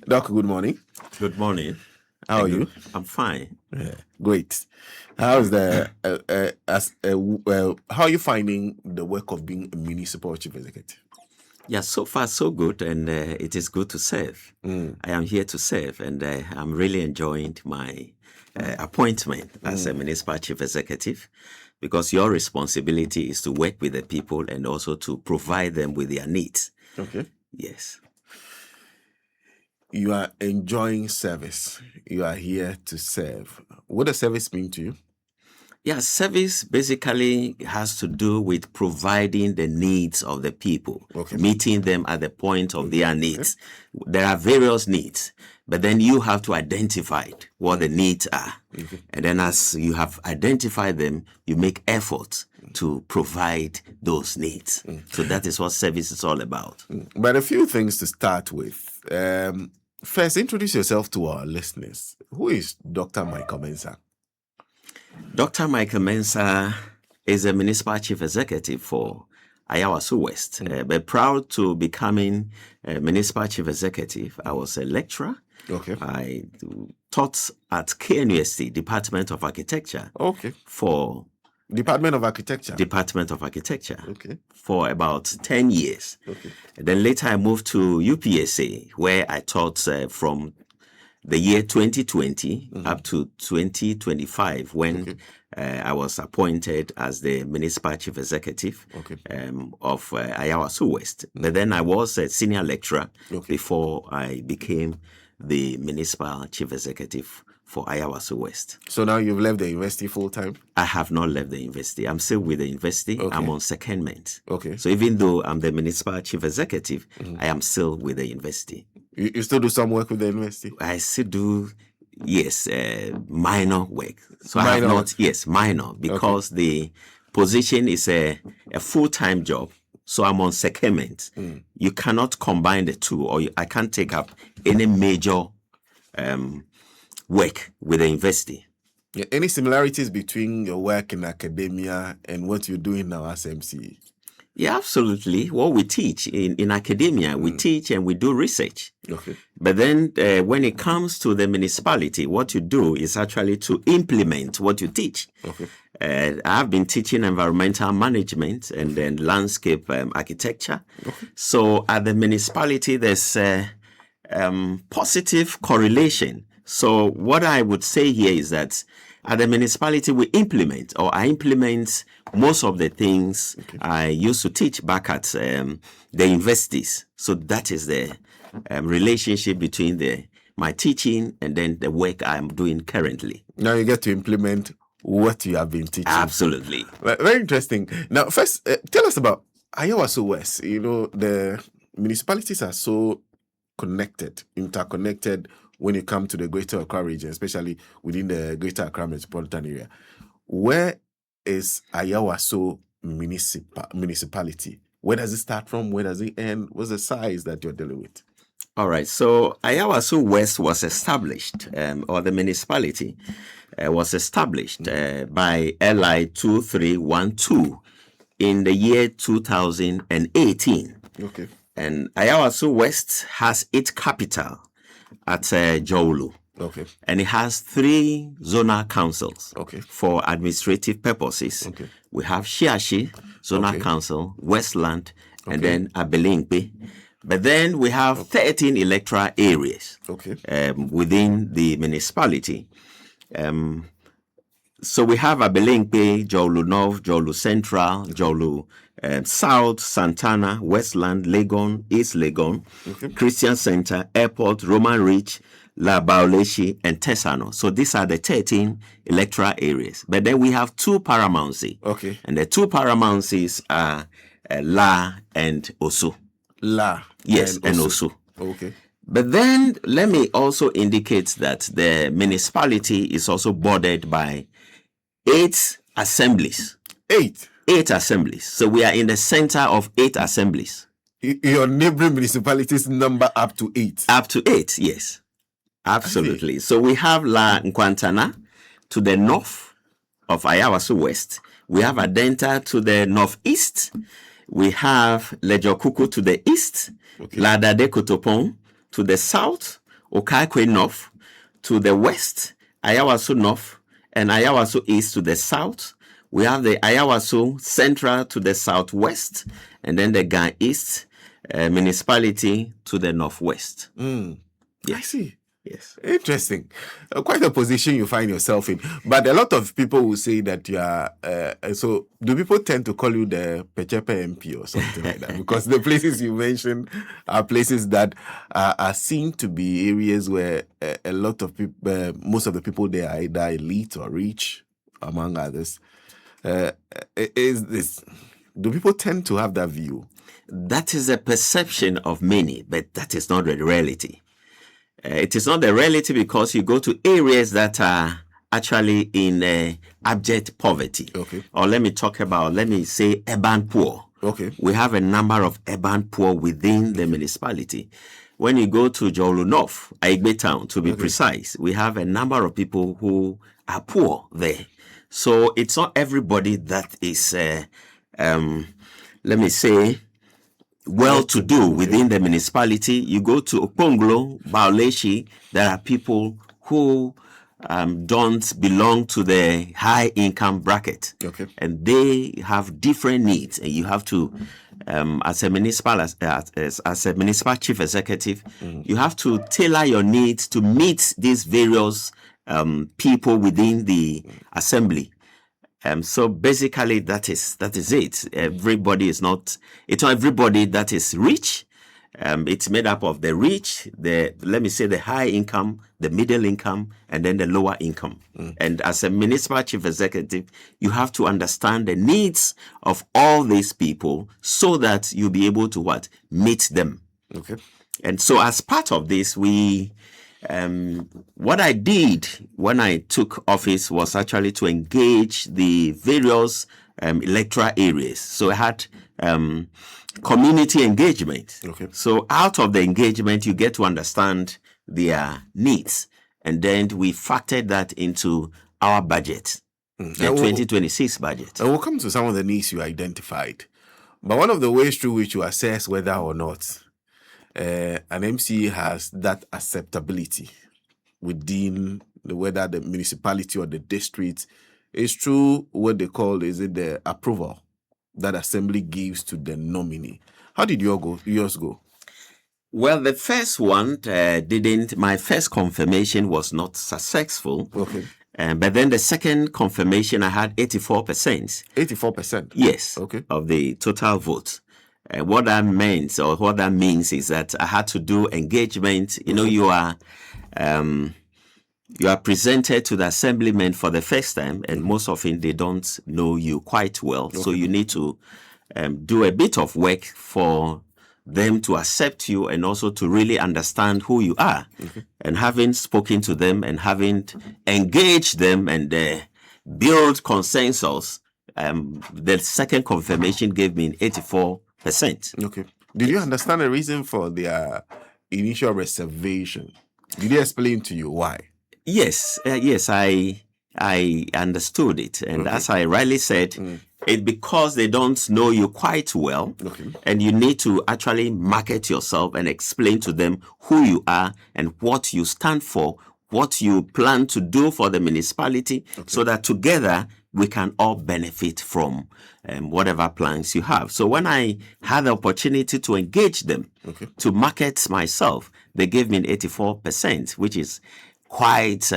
Doc, good morning. Good morning. How are you? I'm fine. Yeah, great. How's the how are you finding the work of being a municipal chief executive? Yeah, so far so good, and it is good to serve. I am here to serve, and I'm really enjoying my appointment as a municipal chief executive, because your responsibility is to work with the people and also to provide them with their needs. Okay. Yes. You are enjoying service. You are here to serve. What does service mean to you? Yeah, service basically has to do with providing the needs of the people, Okay. meeting them at the point of their needs. There are various needs, but then you have to identify what the needs are. And then as you have identified them, you make efforts to provide those needs. So that is what service is all about. But a few things to start with. First, introduce yourself to our listeners. Who is Dr. Micheal Mensah? Dr. Micheal Mensah is a municipal chief executive for Ayawaso West. But proud to becoming a municipal chief executive, I was a lecturer. Okay. I taught at KNUST, Department of Architecture. Okay. For Department of Architecture. Department of Architecture. Okay. For about 10 years. Okay. And then later I moved to UPSA, where I taught from the year 2020 up to 2025, when I was appointed as the municipal chief executive of Ayawaso West. But then I was a senior lecturer before I became the municipal chief executive for Ayawaso West. So now you've left the university full time? I have not left the university. I'm still with the university. I'm on secondment. Okay. So even though I'm the municipal chief executive, I am still with the university. You still do some work with the university? I still do, yes, minor work. So Minor I have not, work. yes, minor, because the position is a full-time job. So I'm on secondment. You cannot combine the two, or I can't take up any major work with the university. Yeah, any similarities between your work in academia and what you're doing now as MC? Yeah, absolutely. What we teach in academia, we teach and we do research. Okay. But then when it comes to the municipality, what you do is actually to implement what you teach. Okay. I've been teaching environmental management and then landscape architecture. Okay. So at the municipality, there's positive correlation. So what I would say here is that at the municipality, we implement, or I implement most of the things I used to teach back at the universities. So that is the relationship between my teaching and then the work I'm doing currently. Now you get to implement what you have been teaching. Absolutely. Very interesting. Now, first, tell us about Ayawaso West. You know, the municipalities are so interconnected when you come to the Greater Accra region, especially within the Greater Accra metropolitan area. Where is Ayawaso municipality? Where does it start from? Where does it end? What's the size that you're dealing with? All right. So Ayawaso West was established, or the municipality was established by LI 2312 in the year 2018. Okay. And Ayawaso West has its capital at Jowlu. Okay. And it has 3 zonal councils for administrative purposes. Okay. We have Shiashi Zonal Council, Westland, and then Abelinkpe. But then we have 13 electoral areas within the municipality. So we have Abelinkpe, Jowlu North, Jowlu Central, Jowlu South, Santana, Westland, Legon, East Legon, Christian Center, Airport, Roman Reach, La Baoleshi, and Tesano. So these are the 13 electoral areas. But then we have 2 paramountcy. Okay. And the 2 paramountcies are La and Osu. La. Yes, and Osu. Okay. But then let me also indicate that the municipality is also bordered by 8 assemblies. 8? 8 assemblies. So we are in the center of 8 assemblies. Your neighboring municipalities number up to 8? Up to 8, yes. Absolutely. So we have La Nkwantana to the north of Ayawaso West. We have Adenta to the northeast. We have Lejokuku to the east. La Dade Kotopon to the south. Okaikwe North to the west, Ayawaso North, and Ayawaso East to the south. We have the Ayawaso Central to the southwest, and then the Gan East municipality to the northwest. I see. Yes. Interesting. Quite a position you find yourself in. But a lot of people will say that you are. So, do people tend to call you the Pechepe MP or something like that? Because the places you mentioned are places that are seen to be areas where a lot of people, most of the people there are either elite or rich, among others. Is this? Do people tend to have that view? That is a perception of many, but that is not the reality. It is not the reality because you go to areas that are actually in abject poverty. Okay. Or let me say urban poor. Okay. We have a number of urban poor within the municipality. When you go to Jolu North, Aigbe Town to be precise, we have a number of people who are poor there. So it's not everybody that is, let me say, well-to-do within the municipality. You go to Okponglo, Baoleshi, there are people who don't belong to the high-income bracket. Okay. And they have different needs. And you have to, as a municipal chief executive, you have to tailor your needs to meet these various people within the assembly. So basically, that is it. It's not everybody that is rich. It's made up of the rich, let me say the high income, the middle income, and then the lower income. And as a municipal chief executive, you have to understand the needs of all these people so that you'll be able to meet them. Okay. And so as part of this, what I did when I took office was actually to engage the various electoral areas. So I had community engagement. Okay. So out of the engagement, you get to understand their needs. And then we factored that into our budget, the 2026 budget. And we'll come to some of the needs you identified. But one of the ways through which you assess whether or not an MC has that acceptability within whether the municipality or the district is through what they call, is it the approval that assembly gives to the nominee. How did yours go? Well, the first one my first confirmation was not successful. Okay. But then the second confirmation, I had 84%. 84%? Yes. Okay. Of the total vote. What that means is that I had to do engagement. You know, you are presented to the assemblymen for the first time, and most often they don't know you quite well. Okay. So you need to do a bit of work for them to accept you and also to really understand who you are. Okay. And having spoken to them and having engaged them and build consensus, the second confirmation gave me 84%. Okay. Did you understand the reason for their initial reservation? Did they explain to you why? Yes, I understood it. And as I rightly said, it's because they don't know you quite well. Okay. And you need to actually market yourself and explain to them who you are and what you stand for, what you plan to do for the municipality, so that together we can all benefit from whatever plans you have. So when I had the opportunity to engage them, to market myself, they gave me an 84%, which is quite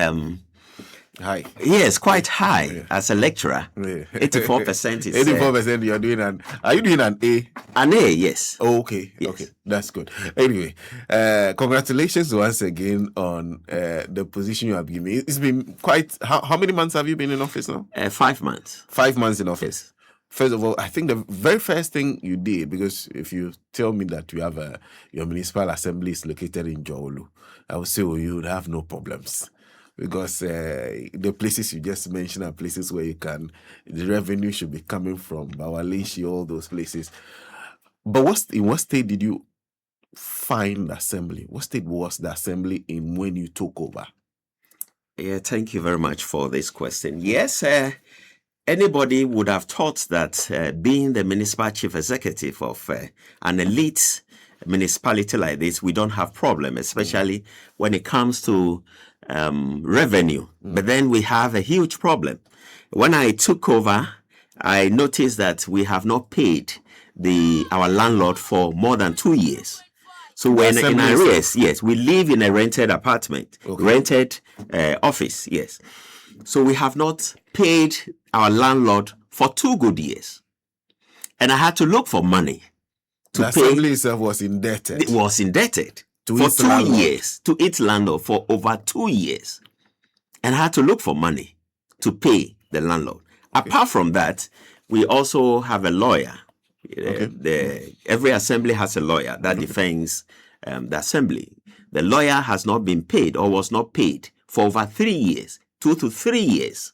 high. Yes, quite high as a lecturer. 84% is 84%. You're doing are you doing an A? An A, yes. Oh, okay. Yes. Okay, that's good. Anyway, congratulations once again on the position you have given me. It's been quite. How many months have you been in office now? 5 months. 5 months in office. Yes. First of all, I think the very first thing you did, because if you tell me that you have your municipal assembly is located in Jolu, I would say, you would have no problems. Because the places you just mentioned are places where the revenue should be coming from, Bawaleshi, all those places. But in what state did you find the assembly? What state was the assembly in when you took over? Yeah, thank you very much for this question. Yes, anybody would have thought that being the municipal chief executive of an elite municipality like this, we don't have problem, especially when it comes to revenue. But then we have a huge problem. When I took over, I noticed that we have not paid our landlord for more than 2 years. So we're in arrears. Yes, we live in a rented apartment, rented office. Yes. So we have not paid our landlord for 2 good years. And I had to look for money to the pay. assembly itself was indebted. It was indebted To for its 2 landlord. years to its landlord for over 2 years. And I had to look for money to pay the landlord. Apart from that, we also have a lawyer. Every assembly has a lawyer that defends the assembly. The lawyer has not been paid or was not paid for over 3 years, 2 to 3 years.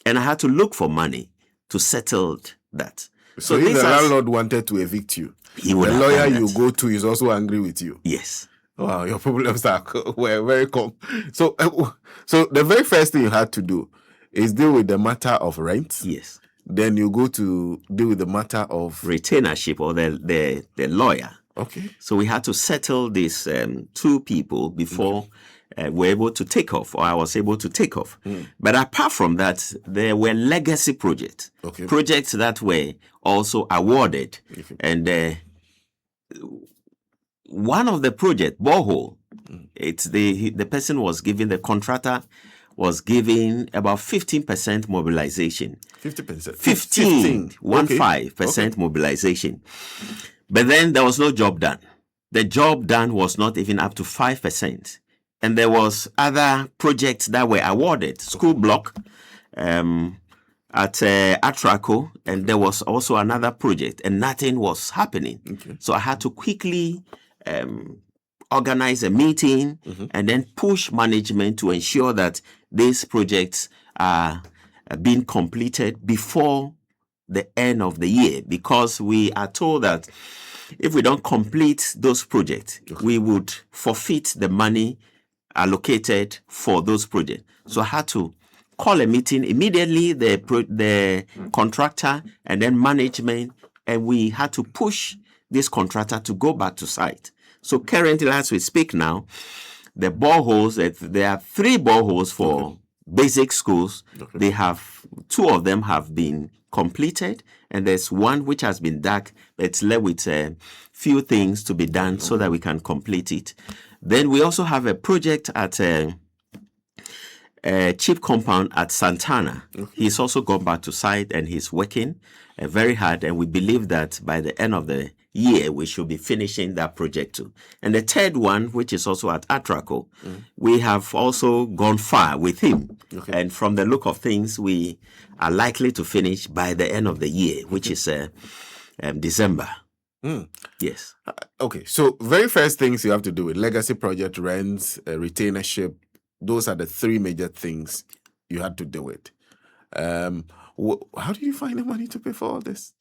And I had to look for money to settle that. So if the landlord wanted to evict you, he would the have lawyer done you that. go to is also angry with you. Yes. Wow, your problems were very So the very first thing you had to do is deal with the matter of rent. Yes. Then you go to deal with the matter of retainership or the lawyer. Okay. So we had to settle these 2 people before we're able to take off, or I was able to take off. But apart from that, there were legacy projects, projects that were also awarded. And one of the project, borehole, it's the person was given, the contractor was given about 15% mobilization. 50%. 15% mobilization. But then there was no job done. The job done was not even up to 5%. And there was other projects that were awarded. School block at Atraco, and there was also another project, and nothing was happening. So I had to quickly organize a meeting and then push management to ensure that these projects are being completed before the end of the year, because we are told that if we don't complete those projects, we would forfeit the money allocated for those projects. So I had to call a meeting immediately, the contractor and then management, and we had to push this contractor to go back to site. So currently, as we speak now, the boreholes, there are 3 boreholes for basic schools. They have 2 of them have been completed, and there's one which has been dug. It's left with a few things to be done so that we can complete it. Then we also have a project at a cheap compound at Santana. He's also gone back to site and he's working very hard, and we believe that by the end of the year we should be finishing that project too. And the third one, which is also at Atraco, we have also gone far with him. And from the look of things, we are likely to finish by the end of the year, which is December. Yes. Okay, so very first things you have to do with legacy project, rents, retainership. Those are the 3 major things you had to deal with. How do you find the money to pay for all this?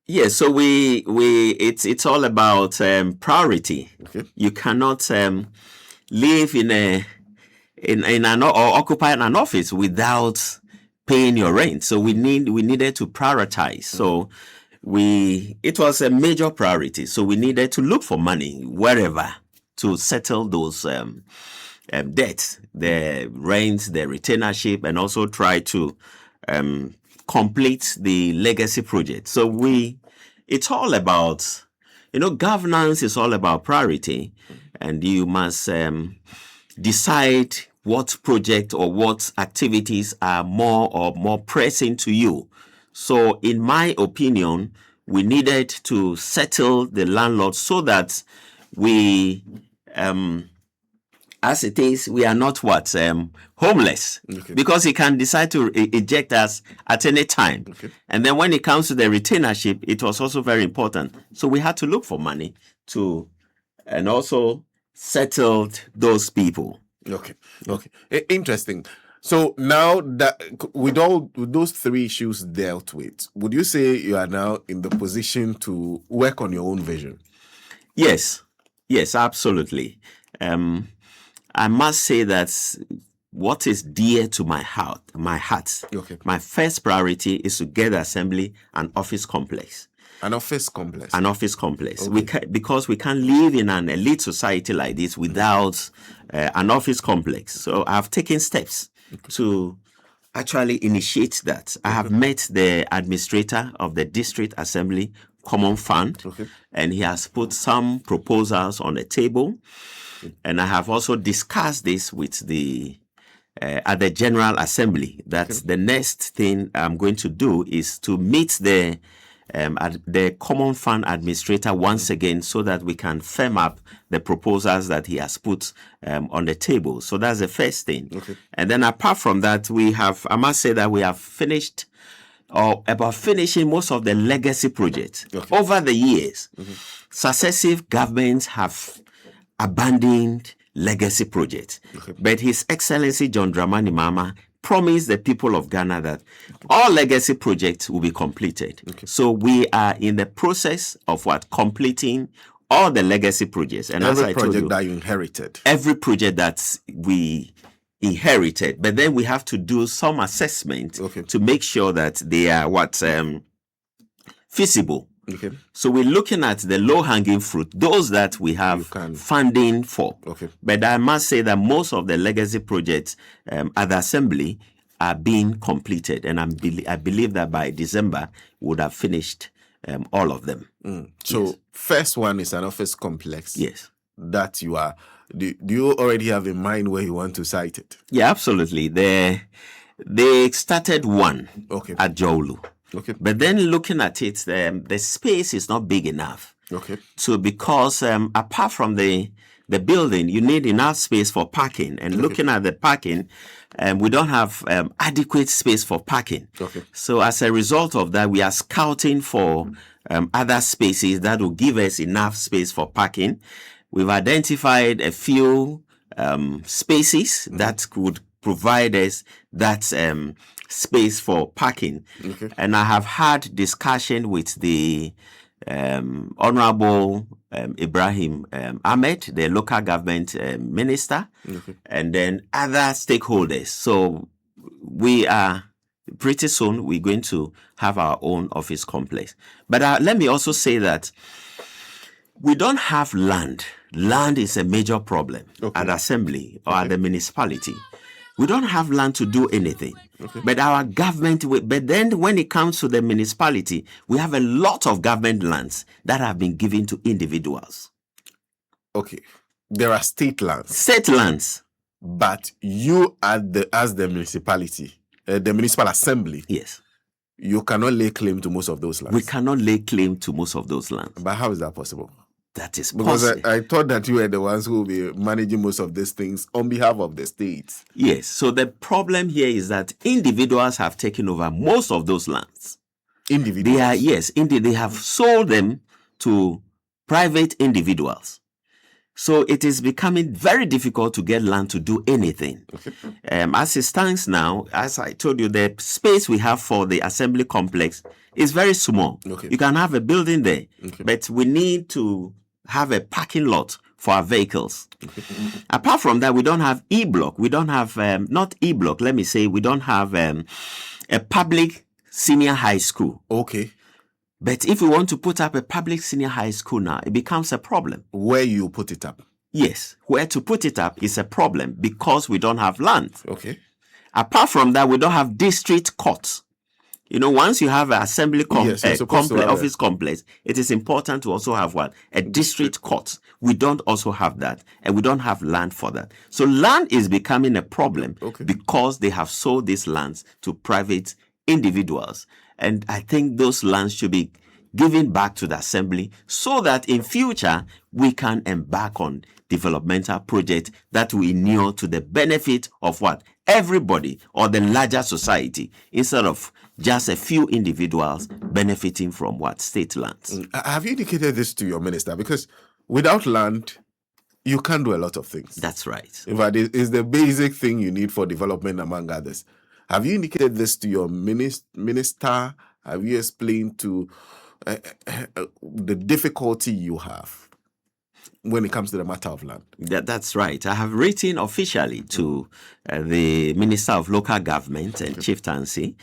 Yeah, so it's all about priority. You cannot live in an or occupy an office without paying your rent. So we needed to prioritize. So it was a major priority. So we needed to look for money wherever to settle those debts, the rent, the retainership, and also try to complete the legacy project. So it's all about, governance is all about priority, and you must decide what project or what activities are more pressing to you. So in my opinion, we needed to settle the landlord so that we, as it is, we are not homeless, because he can decide to eject us at any time. And then when it comes to the retainership, it was also very important. So we had to look for money and also settled those people. Okay. Interesting. So now that with those 3 issues dealt with, would you say you are now in the position to work on your own vision? Yes, absolutely. I must say that what is dear to my heart, my first priority is to get the assembly an office complex. An office complex. An office complex. Okay. Because we can't live in an elite society like this without an office complex. So I've taken steps to actually initiate that. I have met the administrator of the District Assembly Common Fund, and he has put some proposals on the table. And I have also discussed this with the at the General Assembly. That the next thing I'm going to do is to meet the Common Fund administrator once again, so that we can firm up the proposals that he has put on the table. So that's the first thing. And then apart from that, I must say that we have finished or about finishing most of the legacy projects. Over the years, successive governments have abandoned legacy projects. But His Excellency John Dramani Mahama promised the people of Ghana that all legacy projects will be completed. So we are in the process of completing all the legacy projects. And every as I told project you, that you inherited. every project that we inherited, but then we have to do some assessment to make sure that they are feasible. So we're looking at the low-hanging fruit, those that we have funding for. But I must say that most of the legacy projects at the Assembly are being completed, and I believe that by December we would have finished all of them. So first one is an office complex. Yes. That you are. Do you already have in mind where you want to site it? Yeah, absolutely. They started one at Jowlu. But then looking at it, the space is not big enough. So because apart from the building, you need enough space for parking. And looking at the parking, we don't have adequate space for parking. So as a result of that, we are scouting for other spaces that will give us enough space for parking. We've identified a few spaces that could provide us that space for parking. And I have had discussion with the Honorable Ibrahim Ahmed, the local government minister, and then other stakeholders. So we are pretty soon we're going to have our own office complex. But let me also say that we don't have land. Land is a major problem at Assembly or at the municipality. We don't have land to do anything. But our government, but then when it comes to the municipality, we have a lot of government lands that have been given to individuals. There are state lands. State lands. But you as the municipality, the municipal assembly. Yes. You cannot lay claim to most of those lands. We cannot lay claim to most of those lands. But how is that possible? That is possible. Because I thought that you were the ones who will be managing most of these things on behalf of the states. Yes. So the problem here is that individuals have taken over most of those lands. Individuals? They have sold them to private individuals. So it is becoming very difficult to get land to do anything. As it stands now, as I told you, the space we have for the assembly complex is very small. You can have a building there, but we need to have a parking lot for our vehicles. Apart from that, we don't have E-block. We don't have, not E-block, let me say, we don't have a public senior high school. But if we want to put up a public senior high school now, it becomes a problem. Where you put it up? Yes, where to put it up is a problem because we don't have land. Apart from that, we don't have district courts. You know, once you have an assembly office complex, it is important to also have a district court. We don't also have that, and we don't have land for that. So land is becoming a problem because they have sold these lands to private individuals. And I think those lands should be given back to the assembly so that in future we can embark on developmental projects that will inure to the benefit of everybody or the larger society, instead of just a few individuals benefiting from state lands. Have you indicated this to your minister? Because without land, you can't do a lot of things. That's right. In fact, it's the basic thing you need for development, among others. Have you indicated this to your minister? Have you explained to the difficulty you have when it comes to the matter of land? That's right. I have written officially to the Minister of Local Government and Chieftaincy,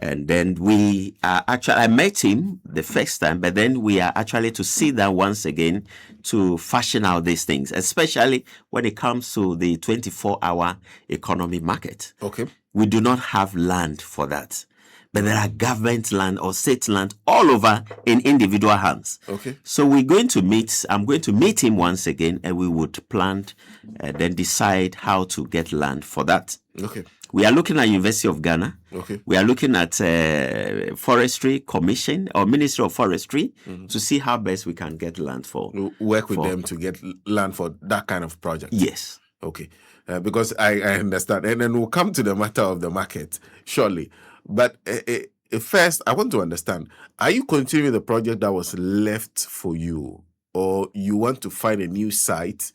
And then we are actually, I met him the first time, but then we are actually to sit down once again to fashion out these things, especially when it comes to the 24-hour economy market. Okay. We do not have land for that. But there are government land or state land all over in individual hands. Okay. So I'm going to meet him once again, and we would plan, then decide how to get land for that. Okay. We are looking at University of Ghana. Okay. We are looking at Forestry Commission or Ministry of Forestry to see how best we can get land for. Work with them to get land for that kind of project. Yes. Okay. Because I understand. And then we'll come to the matter of the market shortly. But first, I want to understand, are you continuing the project that was left for you? Or you want to find a new site,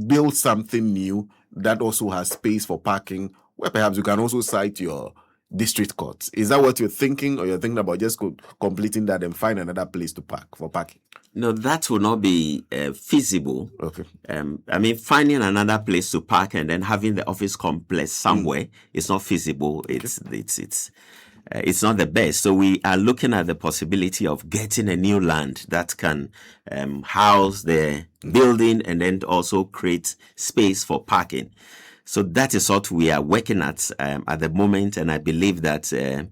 build something new that also has space for parking, where perhaps you can also cite your district courts? Is that what you're thinking, or you're thinking about just completing that and find another place to park for parking? No, that will not be feasible. Okay. I mean, finding another place to park and then having the office complex somewhere is not feasible. Okay. It's not the best. So we are looking at the possibility of getting a new land that can house the building and then also create space for parking. So that is what we are working at the moment, and I believe that in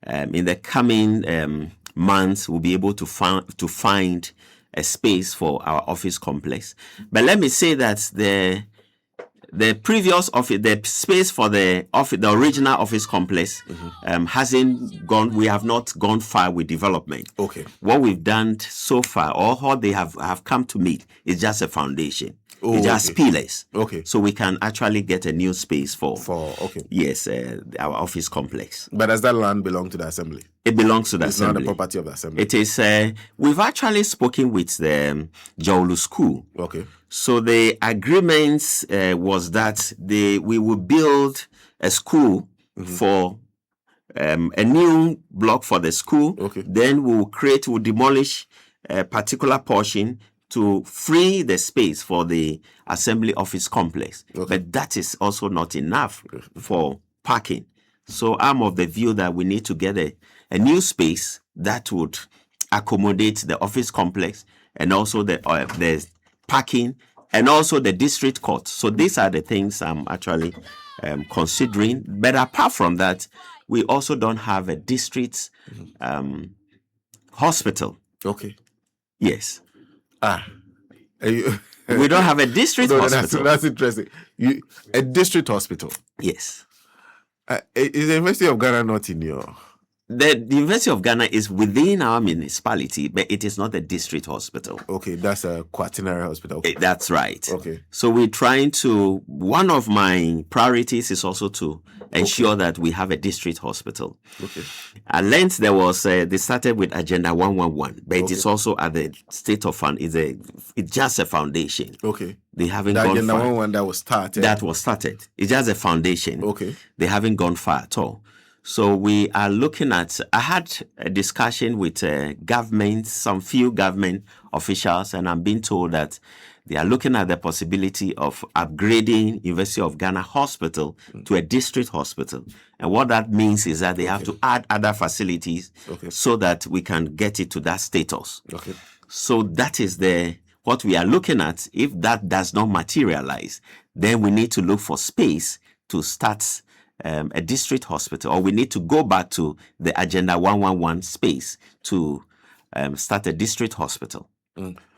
the coming months we'll be able to find a space for our office complex. But let me say that the previous office, the space for the original office complex hasn't gone. We have not gone far with development. Okay. What we've done so far, or what they have come to meet, is just a foundation. Oh, it's just pillars. Okay. So we can actually get a new space for okay. Yes, our office complex. But does that land belong to the assembly? It belongs to the assembly. It's not the property of the assembly. It is. We've actually spoken with the Jaulu School. Okay. So the agreements was that we would build a school for a new block for the school. Okay. Then we'll demolish a particular portion to free the space for the assembly office complex. Okay. But that is also not enough for parking. So I'm of the view that we need to get a new space that would accommodate the office complex and also the parking and also the district court. So these are the things I'm actually considering. But apart from that, we also don't have a district hospital. Okay. Yes. We don't have a district hospital. That's interesting. A district hospital. Yes. Is the University of Ghana not in your... The University of Ghana is within our municipality, but it is not a district hospital. Okay, that's a quaternary hospital. Okay. That's right. Okay. So we're trying to... One of my priorities is also to ensure that we have a district hospital. Okay. At length, there was... they started with Agenda 111, but it is also at the state of fund. It's just a foundation. Okay. They haven't gone Agenda far. 111 that was started. That was started. It's just a foundation. Okay. They haven't gone far at all. So we are looking at, I had a discussion with some few government officials, and I'm being told that they are looking at the possibility of upgrading University of Ghana Hospital to a district hospital. And what that means is that they have to add other facilities so that we can get it to that status. Okay. So that is what we are looking at. If that does not materialize, then we need to look for space to start a district hospital, or we need to go back to the Agenda 111 space to start a district hospital.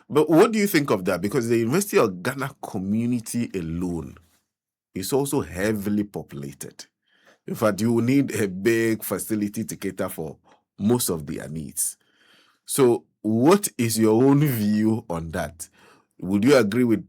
But what do you think of that? Because the University of Ghana community alone is also heavily populated. In fact, you will need a big facility to cater for most of their needs. So what is your own view on that? Would you agree with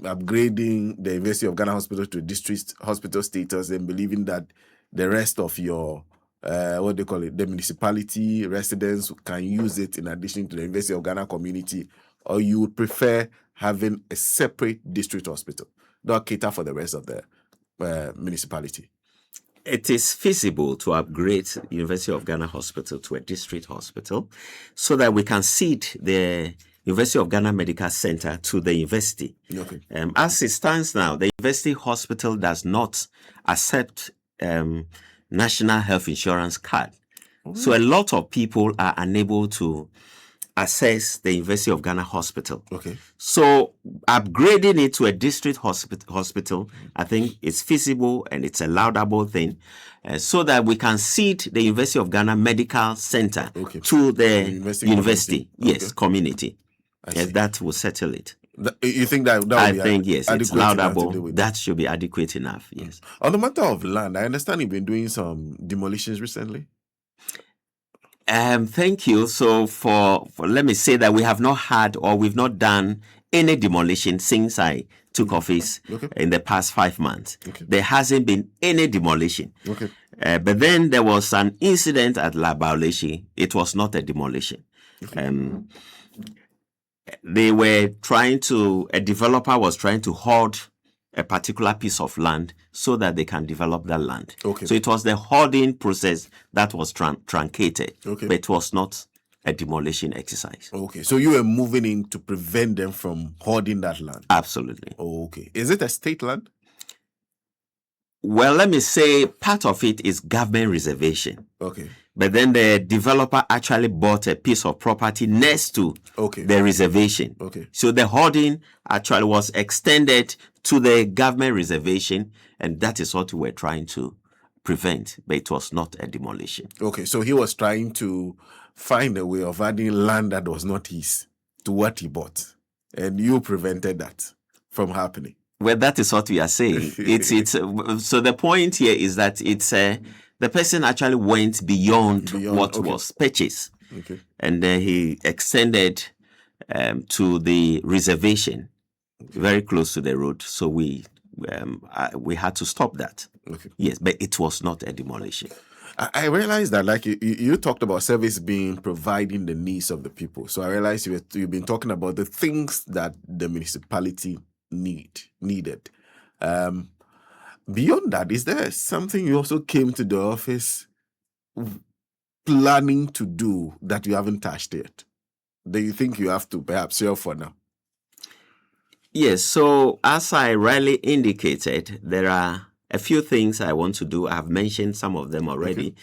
upgrading the University of Ghana Hospital to district hospital status and believing that the rest of your, the municipality residents can use it in addition to the University of Ghana community, or you would prefer having a separate district hospital that cater for the rest of the municipality? It is feasible to upgrade University of Ghana Hospital to a district hospital so that we can seed the University of Ghana Medical Center to the university. Okay. As it stands now, the university hospital does not accept national health insurance card. So a lot of people are unable to access the University of Ghana hospital. Okay. So upgrading it to a district hospital, I think it's feasible and it's a laudable thing, so that we can seed the University of Ghana Medical Center to the university, community. Yes, that will settle it. You think that would I be think yes, it's laudable. That should be adequate enough. Yes. On the matter of land, I understand you've been doing some demolitions recently. Thank you. So for let me say that we have not had or we've not done any demolition since I took office in the past 5 months. There hasn't been any demolition. But then there was an incident at Labaoleshi. It was not a demolition. They were a developer was trying to hoard a particular piece of land so that they can develop that land. So it was the hoarding process that was truncated, but it was not a demolition exercise. So you were moving in to prevent them from hoarding that land? Absolutely. Is it a state land? Well, let me say part of it is government reservation. But then the developer actually bought a piece of property next to the reservation. So the hoarding actually was extended to the government reservation, and that is what we were trying to prevent, but it was not a demolition. So he was trying to find a way of adding land that was not his to what he bought, and you prevented that from happening. Well, that is what we are saying. It's so the point here is that it's the person actually went beyond what was purchased, and then he extended to the reservation, very close to the road. So we had to stop that. Yes, but it was not a demolition. I realized that, like you talked about service being providing the needs of the people. So I realized you've been talking about the things that the municipality needed. Beyond that, is there something you also came to the office planning to do that you haven't touched yet? Do you think you have to perhaps share for now? Yes, so as I rightly indicated, there are a few things I want to do. I've mentioned some of them already.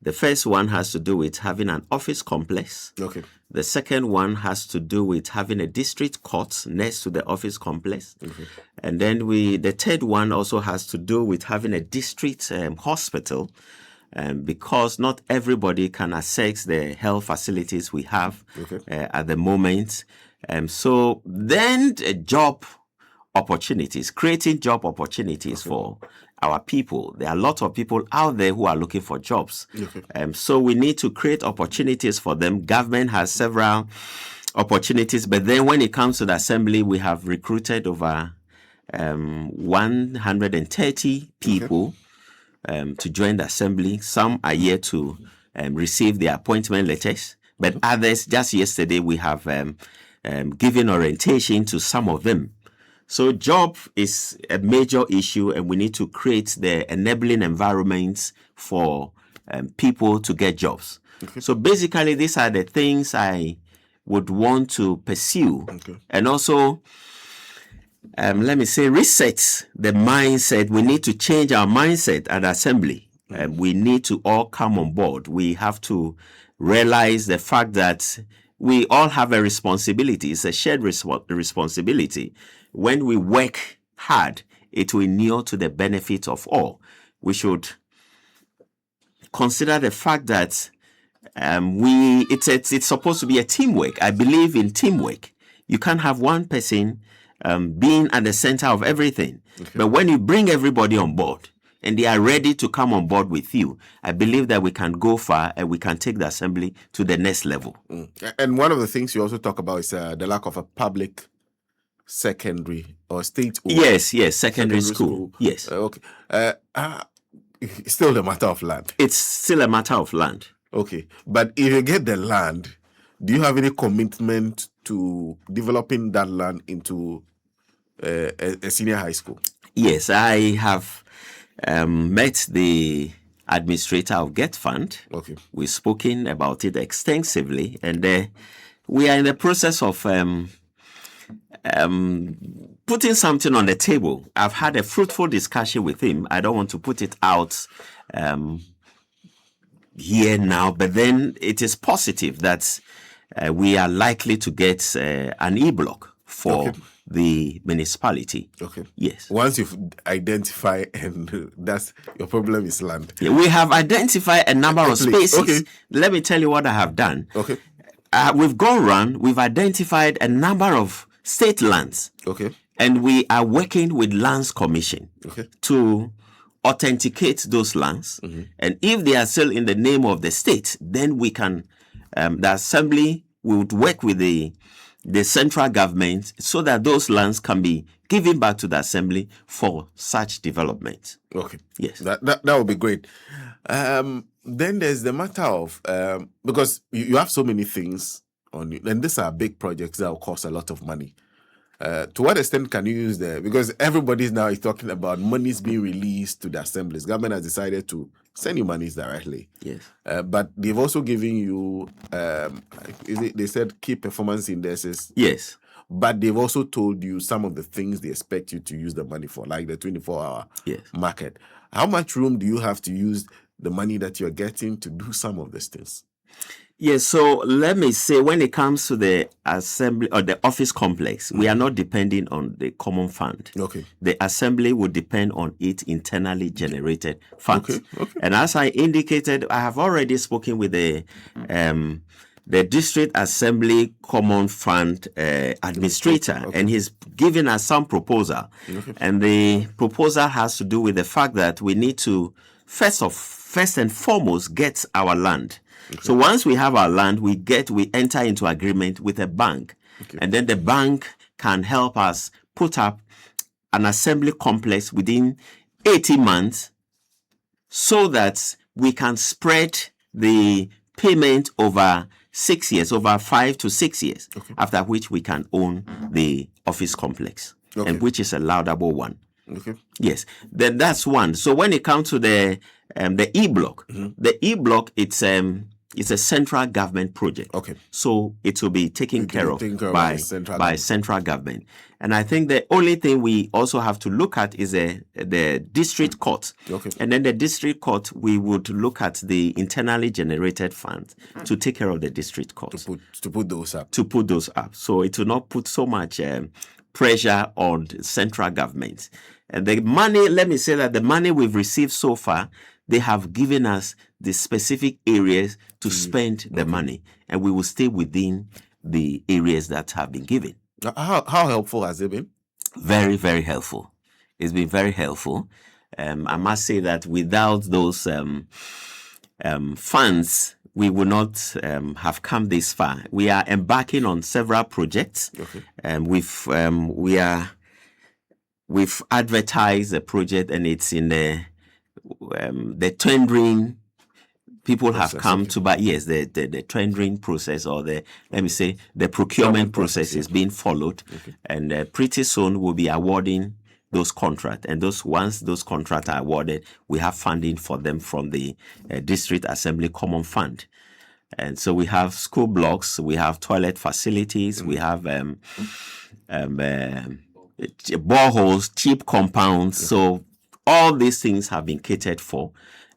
The first one has to do with having an office complex. The second one has to do with having a district court next to the office complex. And then the third one also has to do with having a district hospital, because not everybody can access the health facilities we have at the moment. So then job opportunities, creating job opportunities for our people. There are a lot of people out there who are looking for jobs. So we need to create opportunities for them. Government has several opportunities, but then when it comes to the assembly, we have recruited over 130 people to join the assembly. Some are yet to receive their appointment letters, but others, just yesterday, we have given orientation to some of them. So job is a major issue, and we need to create the enabling environments for people to get jobs. So basically, these are the things I would want to pursue. And also, let me say, reset the mindset. We need to change our mindset at assembly. We need to all come on board. We have to realize the fact that we all have a responsibility. It's a shared responsibility. When we work hard, it will inure to the benefit of all. We should consider the fact that it's supposed to be a teamwork. I believe in teamwork. You can't have one person being at the center of everything. But when you bring everybody on board and they are ready to come on board with you, I believe that we can go far and we can take the assembly to the next level. And one of the things you also talk about is the lack of a public secondary or state. Yes, secondary school. Yes. Still a matter of land. It's still a matter of land. But if you get the land, do you have any commitment to developing that land into a senior high school? Yes, I have met the administrator of Get Fund. We've spoken about it extensively, and we are in the process of putting something on the table. I've had a fruitful discussion with him. I don't want to put it out here now, but then it is positive that we are likely to get an e-block for the municipality. Okay. Yes. Once you've identified, and that's your problem is land. Yeah, we have identified a number of spaces. Okay. Let me tell you what I have done. Okay. We've gone around, we've identified a number of state lands. Okay. And we are working with Lands Commission to authenticate those lands. And if they are still in the name of the state, then we can, the assembly would work with the central government so that those lands can be given back to the assembly for such development. Okay. Yes. That would be great. Then there's the matter of, because you have so many things on you, and these are big projects that will cost a lot of money. To what extent can you use because everybody now is talking about monies being released to the assemblies. Government has decided to send you monies directly. Yes. But they've also given you, they said key performance indices. Yes. But they've also told you some of the things they expect you to use the money for, like the 24-hour market. How much room do you have to use the money that you're getting to do some of these things? Yes, so let me say, when it comes to the assembly or the office complex, we are not depending on the common fund. Okay. The assembly would depend on its internally generated funds. Okay. And as I indicated, I have already spoken with the district assembly common fund administrator, and he's given us some proposal. And the proposal has to do with the fact that we need to first and foremost get our land. So once we have our land, we enter into agreement with a bank, and then the bank can help us put up an assembly complex within 18 months so that we can spread the payment over 6 years, over 5 to 6 years, after which we can own the office complex, and which is a laudable one. Okay. Yes, then that's one. So when it comes to the e-block, the e-block, it's a central government project. Okay. So it will be taken care of by central government. And I think the only thing we also have to look at is the district court. Okay. And then the district court, we would look at the internally generated funds to take care of the district court. To put those up. To put those up. So it will not put so much pressure on the central government. And the money, let me say that the money we've received so far, they have given us the specific areas to spend the money, and we will stay within the areas that have been given. How helpful has it been? Very, very helpful. It's been very helpful. I must say that without those funds, we would not have come this far. We are embarking on several projects. Okay. We've advertised the project, and it's in the tendering. People have come to buy. Yes, the tendering process, or the procurement process is being followed, and pretty soon we'll be awarding those contracts. And once those contracts are awarded, we have funding for them from the District Assembly Common Fund. And so we have school blocks, we have toilet facilities, we have boreholes, cheap compounds. So all these things have been catered for.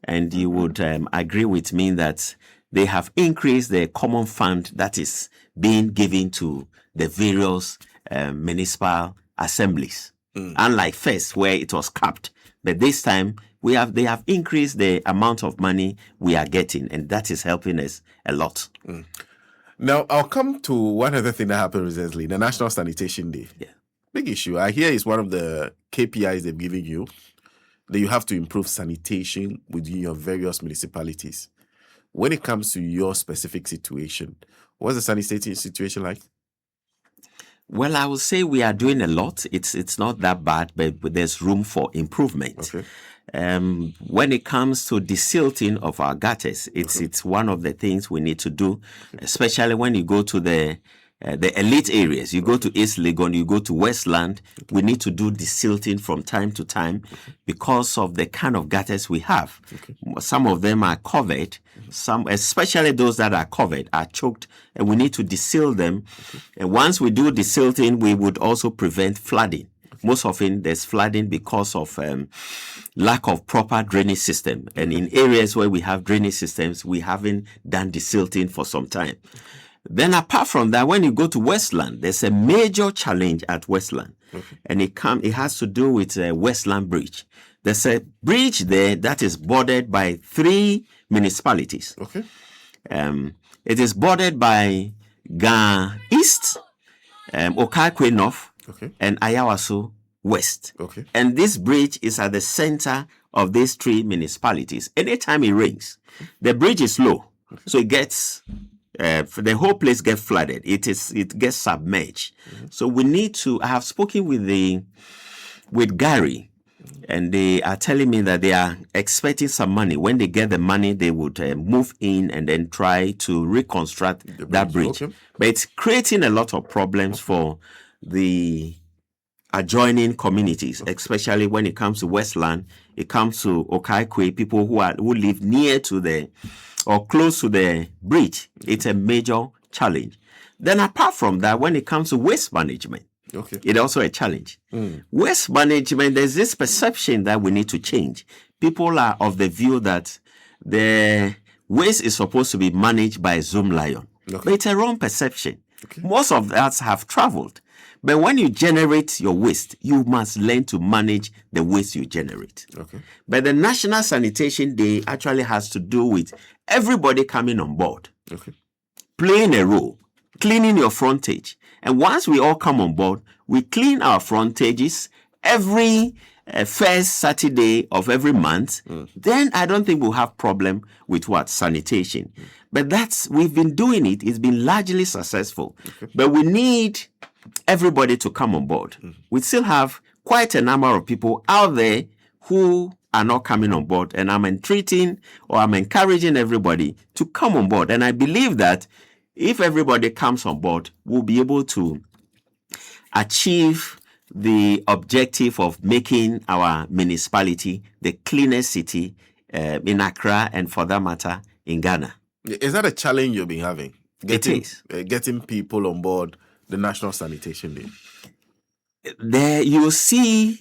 And you would agree with me that they have increased the common fund that is being given to the various municipal assemblies. Unlike first, where it was capped. But this time, they have increased the amount of money we are getting, and that is helping us a lot. Now, I'll come to one other thing that happened recently, the National Sanitation Day. Yeah. Big issue. I hear it's one of the KPIs they've given you, that you have to improve sanitation within your various municipalities. When it comes to your specific situation, what's the sanitation situation like? Well, I would say we are doing a lot. It's not that bad, but there's room for improvement. Okay. When it comes to desilting of our gutters, it's one of the things we need to do, especially when you go to the elite areas. You go to East Legon, you go to Westland. We need to do desilting from time to time because of the kind of gutters we have. Some of them are covered. Some, especially those that are covered, are choked, and we need to desil them. And once we do desilting, we would also prevent flooding. most often there's flooding because of lack of proper drainage system. And in areas where we have drainage systems, we haven't done the silting for some time. Then apart from that, when you go to Westland, there's a major challenge at Westland. And it has to do with Westland Bridge. There's a bridge there that is bordered by 3 municipalities. Okay. It is bordered by Ga East, Okakwe North, and Ayawaso West. Okay. And this bridge is at the center of these 3 municipalities. Anytime it rains, the bridge is low, so it gets the whole place gets flooded. It gets submerged. So we need to. I have spoken with Gary, and they are telling me that they are expecting some money. When they get the money, they would move in and then try to reconstruct that bridge. Okay. But it's creating a lot of problems for the adjoining communities, especially when it comes to Westland. It comes to Okaikwe, people who live near to or close to the bridge. It's a major challenge. Then apart from that, when it comes to waste management, it's also a challenge. Waste management, there's this perception that we need to change. People are of the view that the waste is supposed to be managed by a Zoom lion. But it's a wrong perception. Most of us have traveled. But when you generate your waste, you must learn to manage the waste you generate. But the National Sanitation Day actually has to do with everybody coming on board, playing a role, cleaning your frontage. And once we all come on board, we clean our frontages every first Saturday of every month. Then I don't think we'll have problem with sanitation. But we've been doing it. It's been largely successful. But we need everybody to come on board. We still have quite a number of people out there who are not coming on board, and I'm encouraging everybody to come on board. And I believe that if everybody comes on board, we'll be able to achieve the objective of making our municipality the cleanest city in Accra, and for that matter, in Ghana. Is that a challenge you've been having? It is. Getting people on board the National Sanitation Day. There you see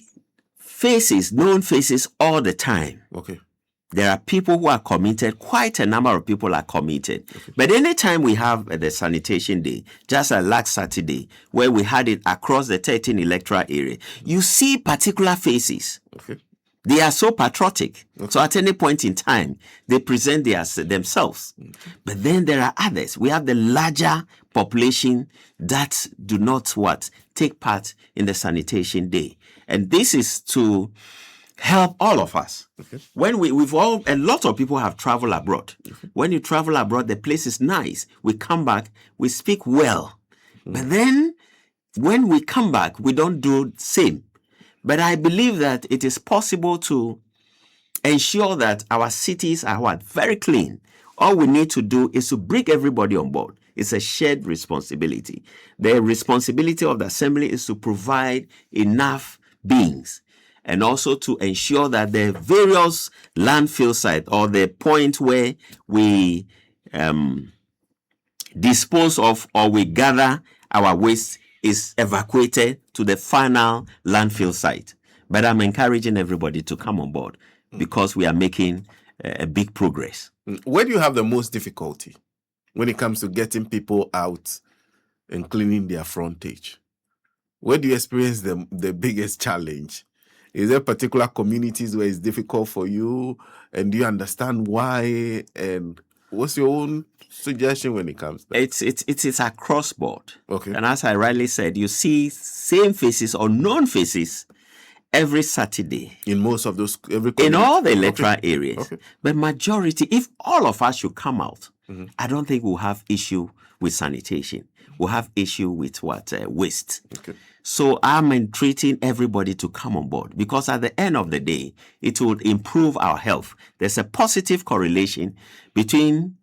known faces all the time. There are people who are committed. Quite a number of people are committed. But anytime we have the Sanitation Day, just like last Saturday, where we had it across the 13 electoral area, you see particular faces. They are so patriotic. So at any point in time, they present themselves. But then there are others. We have the larger population that do not take part in the Sanitation Day. And this is to help all of us. When a lot of people have traveled abroad. When you travel abroad, the place is nice. We come back, we speak well. But then when we come back, we don't do the same. But I believe that it is possible to ensure that our cities are very clean. All we need to do is to bring everybody on board. It's a shared responsibility. The responsibility of the assembly is to provide enough beings, and also to ensure that the various landfill sites, or the point where we dispose of or we gather our waste, is evacuated to the final landfill site. But I'm encouraging everybody to come on board because we are making a big progress. Where do you have the most difficulty when it comes to getting people out and cleaning their frontage? Where do you experience the biggest challenge? Is there particular communities where it's difficult for you? And do you understand why? And what's your own suggestion when it comes to that? It is across board. And as I rightly said, you see same faces or known faces every Saturday. In most of those, in all the electoral areas. But majority, if all of us should come out, I don't think we'll have issue with sanitation. We'll have issue with waste. So I'm entreating everybody to come on board, because at the end of the day, it will improve our health. There's a positive correlation between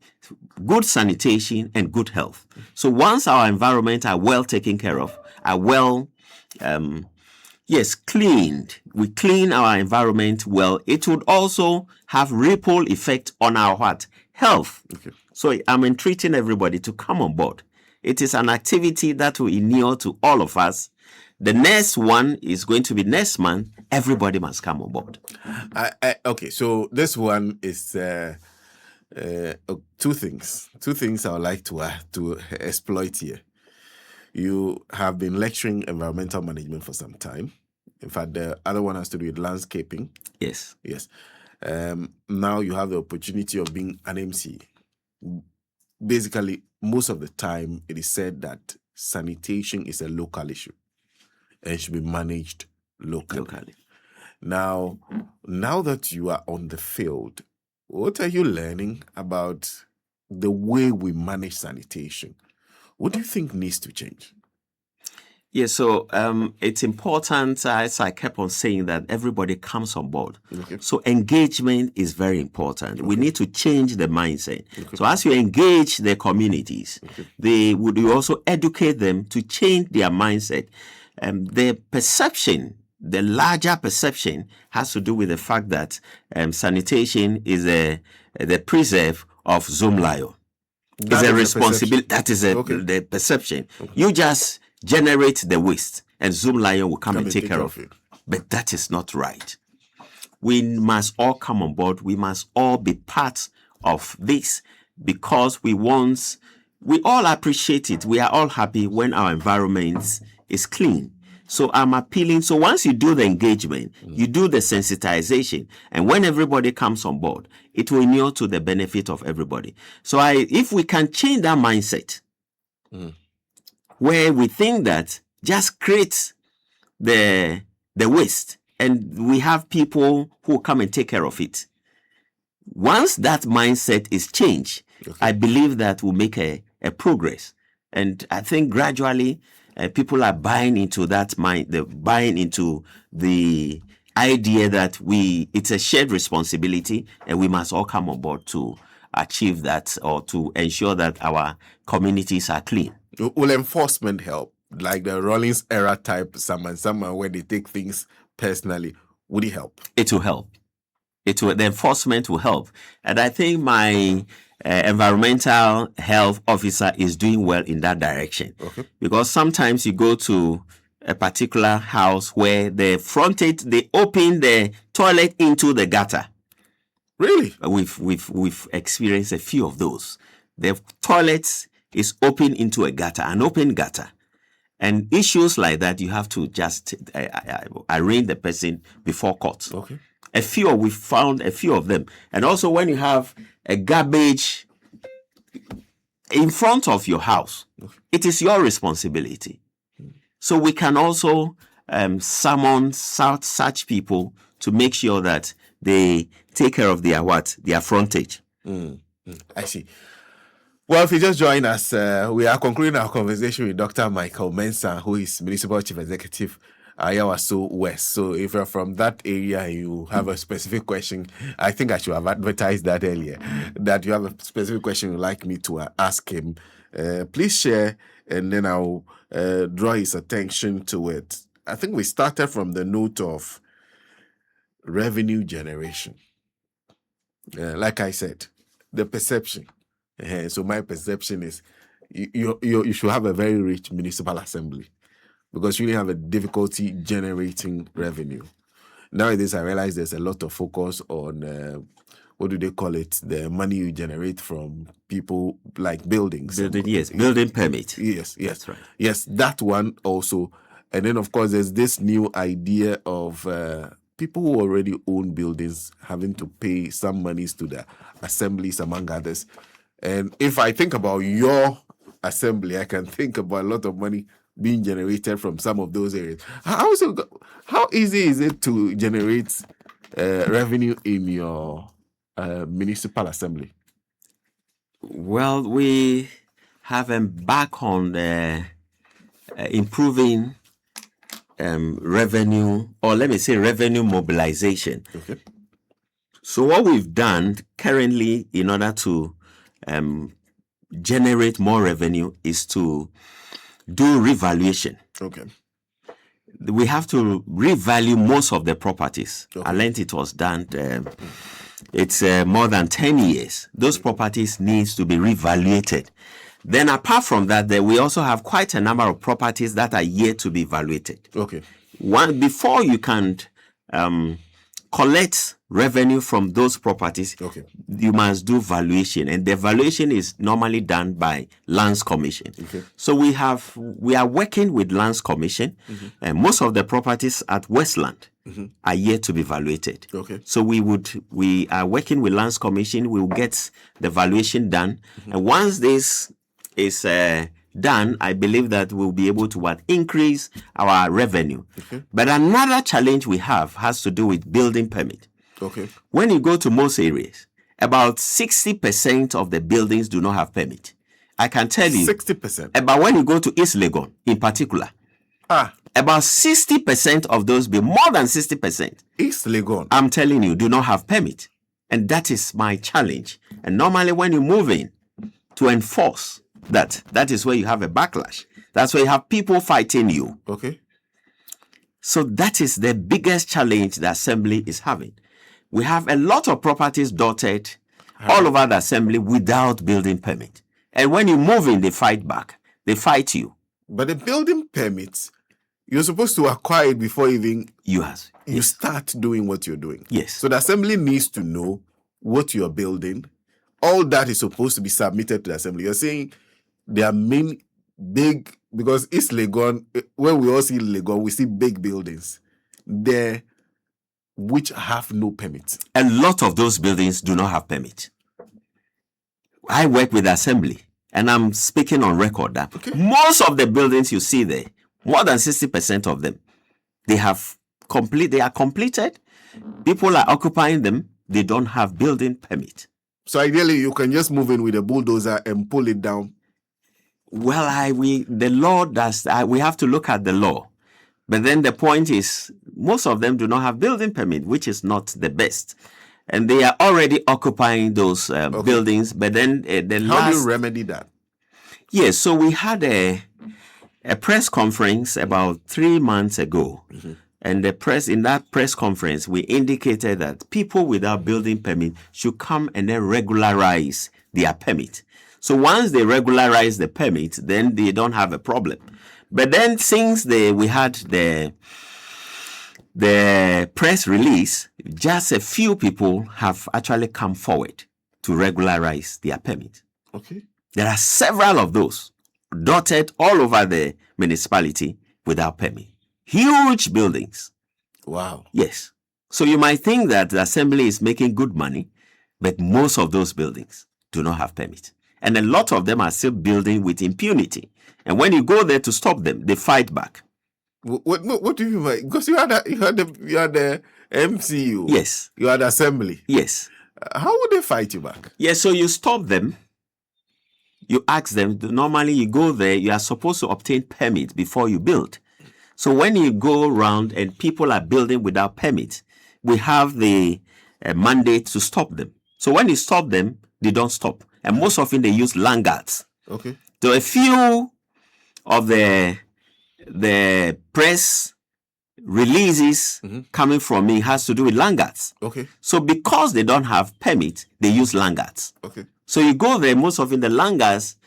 good sanitation and good health. So once our environment are well taken care of, are well, cleaned, we clean our environment well, it would also have ripple effect on our health. So I'm entreating everybody to come on board. It is an activity that will inure to all of us. the next one is going to be next month. Everybody must come on board. Okay, so this one is two things. Two things I would like to exploit here. You have been lecturing environmental management for some time. In fact, the other one has to do with landscaping. Yes. Yes. Now you have the opportunity of being an MC. Basically, most of the time, it is said that sanitation is a local issue and should be managed locally. Now that you are on the field, what are you learning about the way we manage sanitation? What do you think needs to change? Yeah, so it's important, as I kept on saying, that everybody comes on board. Okay. So engagement is very important. Okay. We need to change the mindset. Okay. So as you engage the communities, you also educate them to change their mindset. The perception, the larger perception, has to do with the fact that sanitation is the preserve of Zoomlion. It's a responsibility. That is the perception. Okay. You just generate the waste and Zoomlion will come and take care of it. But that is not right. We must all come on board. We must all be part of this because we all appreciate it. We are all happy when our environment is clean. So I'm appealing. So once you do the engagement, you do the sensitization, and when everybody comes on board, it will inure to the benefit of everybody. So if we can change that mindset, where we think that just create the waste and we have people who come and take care of it. Once that mindset is changed, I believe that will make a progress. And I think gradually people are buying into that buying into the idea that it's a shared responsibility and we must all come on board to achieve that or to ensure that our communities are clean. Will enforcement help? Like the Rollins era type, someone where they take things personally, would it help? It will help. The enforcement will help. And I think my environmental health officer is doing well in that direction. Okay. Because sometimes you go to a particular house where the frontage, they open the toilet into the gutter. Really? We've experienced a few of those. The toilets is open into a gutter, an open gutter. And issues like that, you have to just arraign the person before court. Okay. We found a few of them. And also when you have a garbage in front of your house, it is your responsibility. So we can also summon such people to make sure that they take care of their frontage. I see. Well, if you just join us, we are concluding our conversation with Dr. Micheal Mensah, who is Municipal Chief Executive, Ayawaso West. So if you're from that area and you have a specific question, I think I should have advertised that earlier, that you have a specific question you'd like me to ask him, please share, and then I'll draw his attention to it. I think we started from the note of revenue generation. Like I said, the perception. So my perception is you should have a very rich municipal assembly because you really have a difficulty generating revenue. Nowadays, I realize there's a lot of focus on what do they call it? The money you generate from people like buildings. Building permit. Yes, that's right. Yes, that one also. And then, of course, there's this new idea of people who already own buildings having to pay some monies to the assemblies, among others. And if I think about your assembly, I can think about a lot of money being generated from some of those areas. How easy is it to generate revenue in your municipal assembly? Well, we have embarked on improving revenue, or let me say revenue mobilization. Okay. So what we've done currently in order to generate more revenue is to do revaluation. Okay. We have to revalue most of the properties. Okay. I learned it was done. It's more than 10 years. Those properties needs to be revaluated. Then apart from that, we also have quite a number of properties that are yet to be evaluated. Okay. One, before you can collect revenue from those properties, Okay. you must do valuation, and the valuation is normally done by Lands Commission. Okay. So we are working with Lands Commission, and most of the properties at Westland are yet to be valuated. Okay. So we are working with Lands Commission. We will get the valuation done, and once this is done, I believe that we'll be able to increase our revenue. Okay. But another challenge we have has to do with building permit. Okay. When you go to most areas, about 60% of the buildings do not have permit. I can tell you 60%. But when you go to East Legon in particular, about 60% of those more than 60%, East Legon, I'm telling you, do not have permit. And that is my challenge. And normally when you move in to enforce that is where you have a backlash. That's where you have people fighting you. Okay. So that is the biggest challenge the assembly is having. We have a lot of properties dotted all over the assembly without building permit. And when you move in, they fight back. They fight you. But the building permits, you're supposed to acquire it before even you start doing what you're doing. Yes. So the assembly needs to know what you're building. All that is supposed to be submitted to the assembly. You're saying their main big, because East Legon, when we all see Legon, we see big buildings there which have no permit. A lot of those buildings do not have permit. I work with the assembly, and I'm speaking on record that most of the buildings you see there, more than 60% of them, they are completed. People are occupying them. They don't have building permit. So ideally, you can just move in with a bulldozer and pull it down. Well, the law does. We have to look at the law, but then the point is, most of them do not have building permit, which is not the best, and they are already occupying those buildings. But then how do you remedy that? Yes, so we had a press conference about 3 months ago, and in that press conference, we indicated that people without building permit should come and then regularize their permit. So once they regularize the permit, then they don't have a problem. But then since we had the press release, just a few people have actually come forward to regularize their permit. Okay. There are several of those dotted all over the municipality without permit. Huge buildings. Wow. Yes. So you might think that the assembly is making good money, but most of those buildings do not have permit. And a lot of them are still building with impunity. And when you go there to stop them, they fight back. What do you mean by? Because you are the MCU. Yes. You are the assembly. Yes. How would they fight you back? Yes, so you stop them. You ask them. Normally you go there, you are supposed to obtain permit before you build. So when you go around and people are building without permit, we have the mandate to stop them. So when you stop them, they don't stop. And most often they use lanyards. Okay. So a few of the press releases coming from me has to do with lanyards. Okay. So because they don't have permit, they use lanyards. Okay. So you go there, most often the lanyards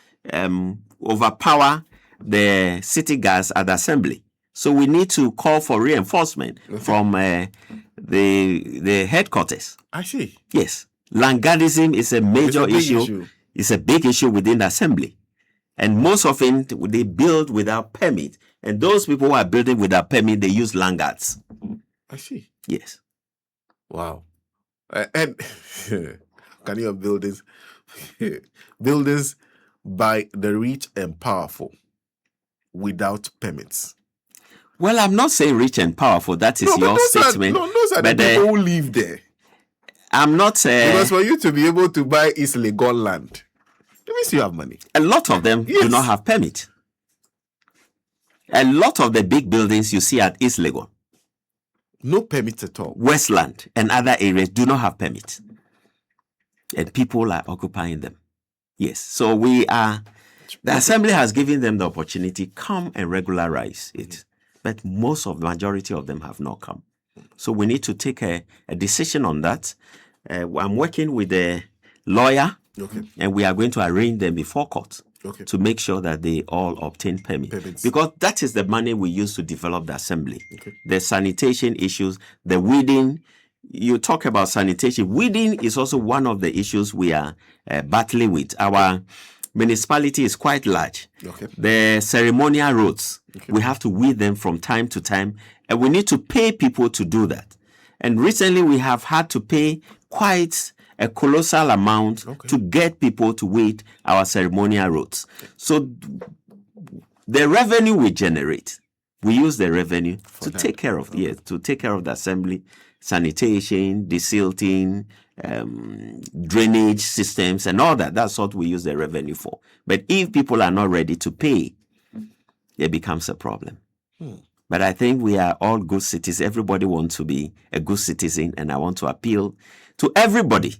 overpower the city guards at the assembly. So we need to call for reinforcement from the headquarters. I see. Yes. Lanyardism is a major issue. It's a big issue within the assembly. And most often they build without permit. And those people who are building without permit, they use lanyards. I see. Yes. Wow. And can you have buildings? Buildings by the rich and powerful without permits. Well, I'm not saying rich and powerful. That is your statement. Those are the people who live there. I'm not saying... Because for you to be able to buy East Legon land, that means you have money. A lot of them do not have permit. A lot of the big buildings you see at East Legon, no permits at all. Westland and other areas do not have permits. And people are occupying them. Yes. So the assembly has given them the opportunity, come and regularize it. But the majority of them have not come. So we need to take a decision on that. I'm working with a lawyer, and we are going to arraign them before court. to make sure that they all obtain permits. Because that is the money we use to develop the assembly. The sanitation issues, the weeding. You talk about sanitation. Weeding is also one of the issues we are battling with. Our municipality is quite large. The ceremonial roads, we have to weed them from time to time, and we need to pay people to do that. And recently we have had to pay quite a colossal amount to get people to weed our ceremonial roads. So the revenue we generate, we use the revenue to take care of to take care of the assembly, sanitation, desilting, drainage systems, and all that. That's what we use the revenue for. But if people are not ready to pay, it becomes a problem. But I think we are all good citizens. Everybody wants to be a good citizen, and I want to appeal to everybody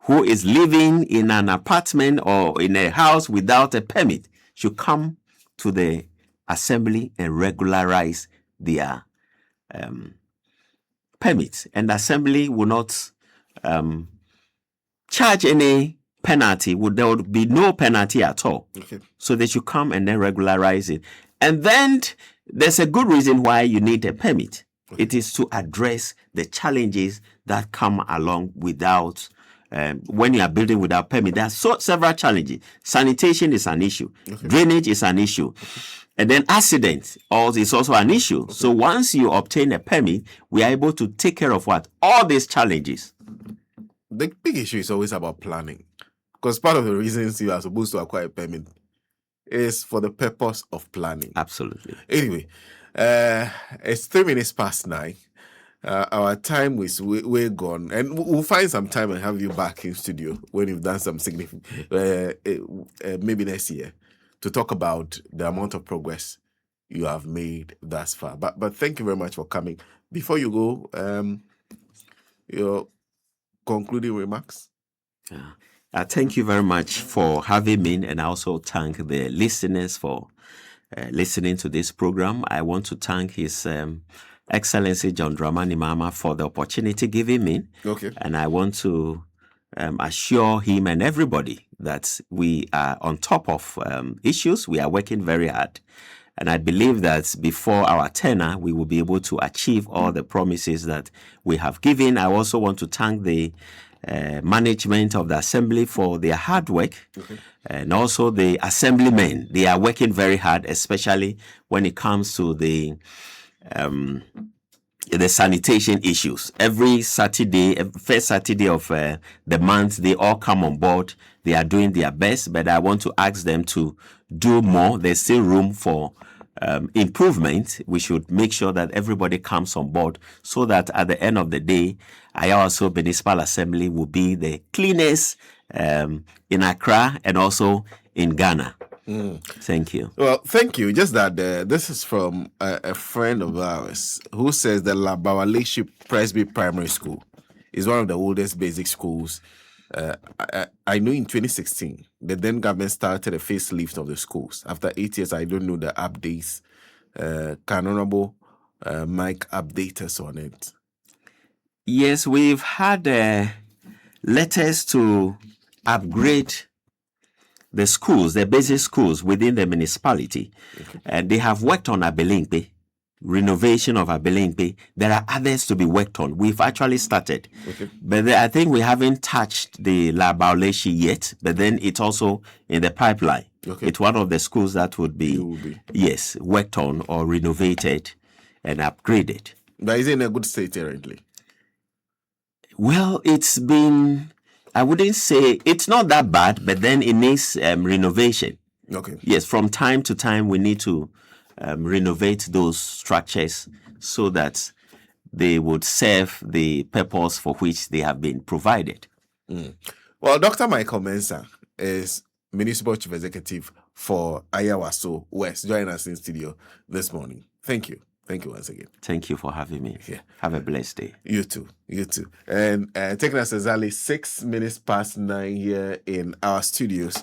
who is living in an apartment or in a house without a permit should come to the assembly and regularize their permits. And the assembly will not charge any penalty. There would be no penalty at all. So they should come and then regularize it. And then there's a good reason why you need a permit. It is to address the challenges that come along without when you are building without permit. There are several challenges. Sanitation is an issue. Drainage is an issue. And then accident is also an issue. So once you obtain a permit, we are able to take care of what? All these challenges. The big issue is always about planning. Because part of the reasons you are supposed to acquire a permit is for the purpose of planning. Absolutely. Anyway, it's 3 minutes past 9. Our time is way gone, and we'll find some time and have you back in studio when you've done some significant, maybe next year, to talk about the amount of progress you have made thus far. But thank you very much for coming. Before you go, your concluding remarks. Thank you very much for having me, and I also thank the listeners for listening to this program. I want to thank His Excellency John Dramani Mahama for the opportunity given me. And I want to assure him and everybody that we are on top of issues. We are working very hard. And I believe that before our tenure, we will be able to achieve all the promises that we have given. I also want to thank the management of the assembly for their hard work, and also the assemblymen. They are working very hard, especially when it comes to the sanitation issues. Every Saturday, first Saturday of the month, they all come on board. They are doing their best, but I want to ask them to do more. There's still room for improvement. We should make sure that everybody comes on board so that at the end of the day, Ayawaso Municipal Assembly will be the cleanest in Accra and also in Ghana. Thank you. Well, thank you. Just that this is from a friend of ours who says that Bawaleshi Presby Primary School is one of the oldest basic schools. I know in 2016, the then government started a facelift of the schools. After 8 years, I don't know the updates. Can Honorable Mike update us on it? Yes, we've had letters to upgrade the schools, the basic schools within the municipality. And they have worked on Abelimpe, renovation of Abelimpe. There are others to be worked on. We've actually started. But I think we haven't touched the La Bawaleshi yet, but then it's also in the pipeline. It's one of the schools that would be, yes, worked on or renovated and upgraded. But is it in a good state currently? Well, it's been, I wouldn't say, it's not that bad, but then it needs renovation. Yes, from time to time, we need to renovate those structures so that they would serve the purpose for which they have been provided. Well, Dr. Micheal Mensah is Municipal Chief Executive for Ayawaso West, joining us in studio this morning. Thank you. Thank you once again. Thank you for having me. Have a blessed day. You too. You too. And taking us exactly 6 minutes past 9 here in our studios.